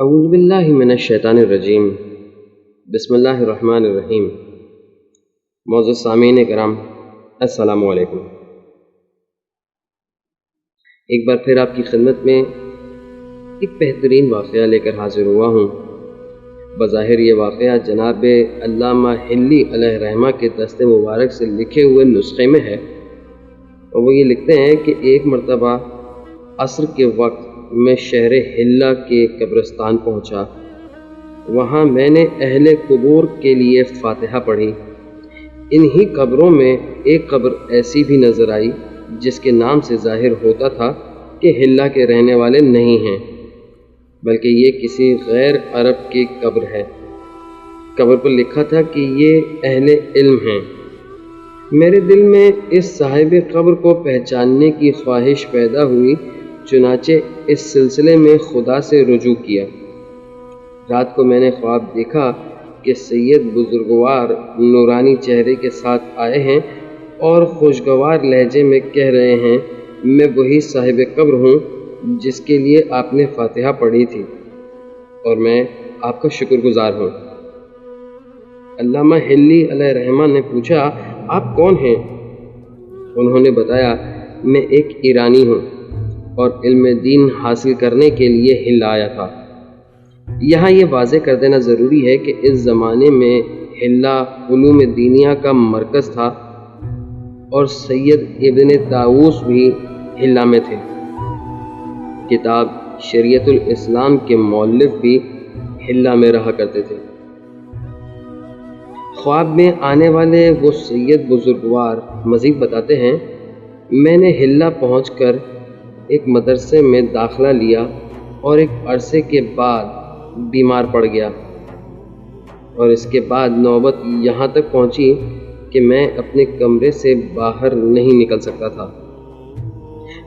اعوذ باللہ من الشیطان الرجیم بسم اللہ الرحمن الرحیم۔ معزز سامعین کرام، السلام علیکم۔ ایک بار پھر آپ کی خدمت میں ایک بہترین واقعہ لے کر حاضر ہوا ہوں۔ بظاہر یہ واقعہ جناب علامہ حلی علیہ رحمہ کے دست مبارک سے لکھے ہوئے نسخے میں ہے، اور وہ یہ لکھتے ہیں کہ ایک مرتبہ عصر کے وقت میں شہر حلہ کے قبرستان پہنچا۔ وہاں میں نے اہل قبور کے لیے فاتحہ پڑھی۔ انہی قبروں میں ایک قبر ایسی بھی نظر آئی جس کے نام سے ظاہر ہوتا تھا کہ حلہ کے رہنے والے نہیں ہیں، بلکہ یہ کسی غیر عرب کی قبر ہے۔ قبر پر لکھا تھا کہ یہ اہل علم ہیں۔ میرے دل میں اس صاحب قبر کو پہچاننے کی خواہش پیدا ہوئی، چنانچہ اس سلسلے میں خدا سے رجوع کیا۔ رات کو میں نے خواب دیکھا کہ سید بزرگوار نورانی چہرے کے ساتھ آئے ہیں اور خوشگوار لہجے میں کہہ رہے ہیں، میں وہی صاحب قبر ہوں جس کے لیے آپ نے فاتحہ پڑھی تھی، اور میں آپ کا شکر گزار ہوں۔ علامہ حلی علیہ رحمہ نے پوچھا، آپ کون ہیں؟ انہوں نے بتایا، میں ایک ایرانی ہوں اور علم دین حاصل کرنے کے لیے حلہ آیا تھا۔ یہاں یہ واضح کر دینا ضروری ہے کہ اس زمانے میں حلہ علوم دینیہ کا مرکز تھا، اور سید ابن طاووس بھی حلہ میں تھے۔ کتاب شریعت الاسلام کے مؤلف بھی حلہ میں رہا کرتے تھے۔ خواب میں آنے والے وہ سید بزرگوار مزید بتاتے ہیں، میں نے حلہ پہنچ کر ایک مدرسے میں داخلہ لیا اور ایک عرصے کے بعد بیمار پڑ گیا، اور اس کے بعد نوبت یہاں تک پہنچی کہ میں اپنے کمرے سے باہر نہیں نکل سکتا تھا۔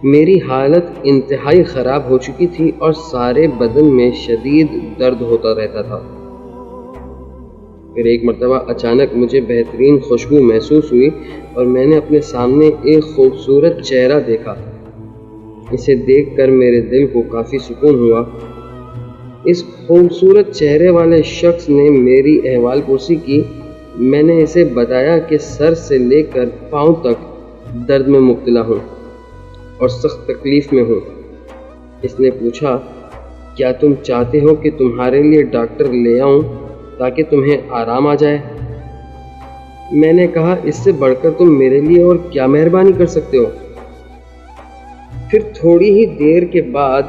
میری حالت انتہائی خراب ہو چکی تھی اور سارے بدن میں شدید درد ہوتا رہتا تھا۔ پھر ایک مرتبہ اچانک مجھے بہترین خوشبو محسوس ہوئی اور میں نے اپنے سامنے ایک خوبصورت چہرہ دیکھا۔ اسے دیکھ کر میرے دل کو کافی سکون ہوا۔ اس خوبصورت چہرے والے شخص نے میری احوال پرسی کی۔ میں نے اسے بتایا کہ سر سے لے کر پاؤں تک درد میں مبتلا ہوں اور سخت تکلیف میں ہوں۔ اس نے پوچھا، کیا تم چاہتے ہو کہ تمہارے لیے ڈاکٹر لے آؤں تاکہ تمہیں آرام آ جائے؟ میں نے کہا، اس سے بڑھ کر تم میرے لیے اور کیا مہربانی کر سکتے ہو؟ پھر تھوڑی ہی دیر کے بعد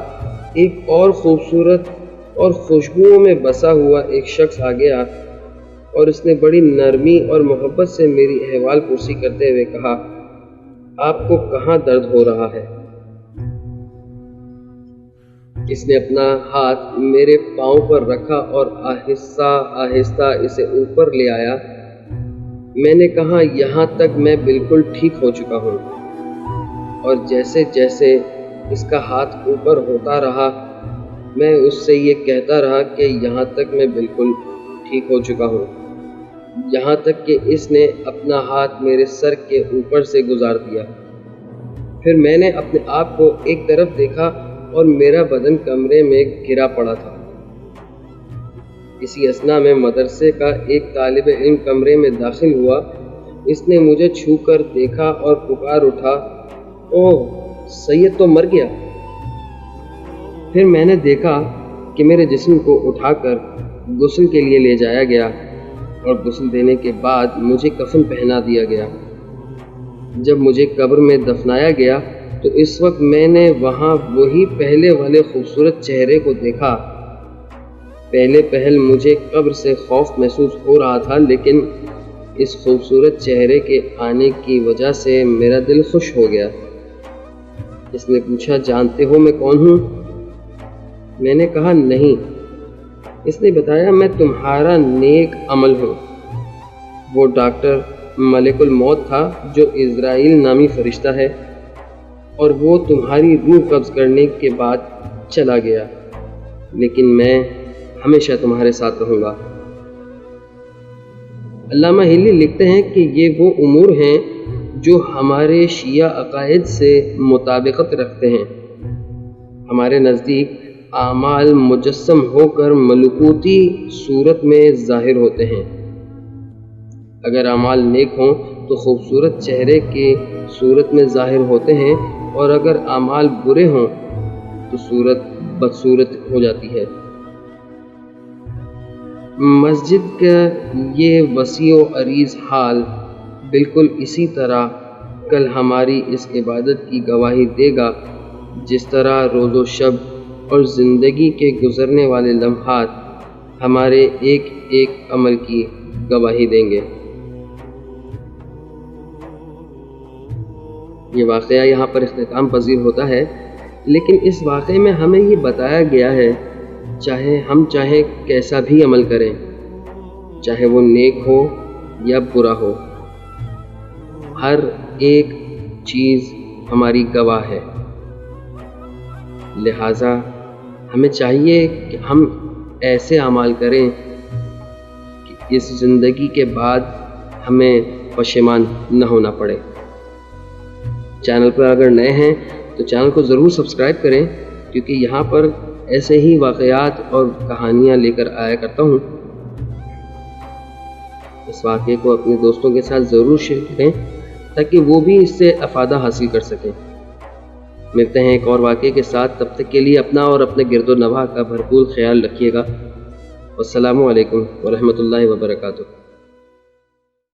ایک اور خوبصورت اور خوشبوؤں میں بسا ہوا ایک شخص آ گیا، اور اس نے بڑی نرمی اور محبت سے میری احوال پرسی کرتے ہوئے کہا، آپ کو کہاں درد ہو رہا ہے؟ اس نے اپنا ہاتھ میرے پاؤں پر رکھا اور آہستہ آہستہ اسے اوپر لے آیا۔ میں نے کہا، یہاں تک میں بالکل ٹھیک ہو چکا ہوں، اور جیسے جیسے اس کا ہاتھ اوپر ہوتا رہا میں اس سے یہ کہتا رہا کہ یہاں تک میں بالکل ٹھیک ہو چکا ہوں، یہاں تک کہ اس نے اپنا ہاتھ میرے سر کے اوپر سے گزار دیا۔ پھر میں نے اپنے آپ کو ایک طرف دیکھا اور میرا بدن کمرے میں گرا پڑا تھا۔ اسی اثنا میں مدرسے کا ایک طالب علم کمرے میں داخل ہوا۔ اس نے مجھے چھو کر دیکھا اور پکار اٹھا، اوہ، سید تو مر گیا۔ پھر میں نے دیکھا کہ میرے جسم کو اٹھا کر غسل کے لیے لے جایا گیا، اور غسل دینے کے بعد مجھے کفن پہنا دیا گیا۔ جب مجھے قبر میں دفنایا گیا تو اس وقت میں نے وہاں وہی پہلے والے خوبصورت چہرے کو دیکھا۔ پہلے پہل مجھے قبر سے خوف محسوس ہو رہا تھا، لیکن اس خوبصورت چہرے کے آنے کی وجہ سے میرا دل خوش ہو گیا۔ اس نے پوچھا، جانتے ہو میں کون ہوں؟ میں نے کہا، نہیں۔ اس نے بتایا، میں تمہارا نیک عمل ہوں۔ وہ ڈاکٹر ملک الموت تھا جو عزرائیل نامی فرشتہ ہے، اور وہ تمہاری روح قبض کرنے کے بعد چلا گیا، لیکن میں ہمیشہ تمہارے ساتھ رہوں گا۔ علامہ حلی لکھتے ہیں کہ یہ وہ امور ہیں جو ہمارے شیعہ عقائد سے مطابقت رکھتے ہیں۔ ہمارے نزدیک اعمال مجسم ہو کر ملکوتی صورت میں ظاہر ہوتے ہیں۔ اگر اعمال نیک ہوں تو خوبصورت چہرے کی صورت میں ظاہر ہوتے ہیں، اور اگر اعمال برے ہوں تو صورت بدصورت ہو جاتی ہے۔ مسجد کا یہ وسیع و عریض حال بالکل اسی طرح کل ہماری اس عبادت کی گواہی دے گا جس طرح روز و شب اور زندگی کے گزرنے والے لمحات ہمارے ایک ایک عمل کی گواہی دیں گے۔ یہ واقعہ یہاں پر اختتام پذیر ہوتا ہے، لیکن اس واقعے میں ہمیں یہ بتایا گیا ہے چاہے ہم چاہیں کیسا بھی عمل کریں، چاہے وہ نیک ہو یا برا ہو، ہر ایک چیز ہماری گواہ ہے۔ لہٰذا ہمیں چاہیے کہ ہم ایسے اعمال کریں کہ اس زندگی کے بعد ہمیں پشیمان نہ ہونا پڑے۔ چینل پر اگر نئے ہیں تو چینل کو ضرور سبسکرائب کریں، کیونکہ یہاں پر ایسے ہی واقعات اور کہانیاں لے کر آیا کرتا ہوں۔ اس واقعے کو اپنے دوستوں کے ساتھ ضرور شیئر کریں تاکہ وہ بھی اس سے افادہ حاصل کر سکیں۔ ملتے ہیں ایک اور واقعے کے ساتھ، تب تک کے لیے اپنا اور اپنے گرد و نواح کا بھرپور خیال رکھیے گا۔ والسلام علیکم ورحمۃ اللہ وبرکاتہ۔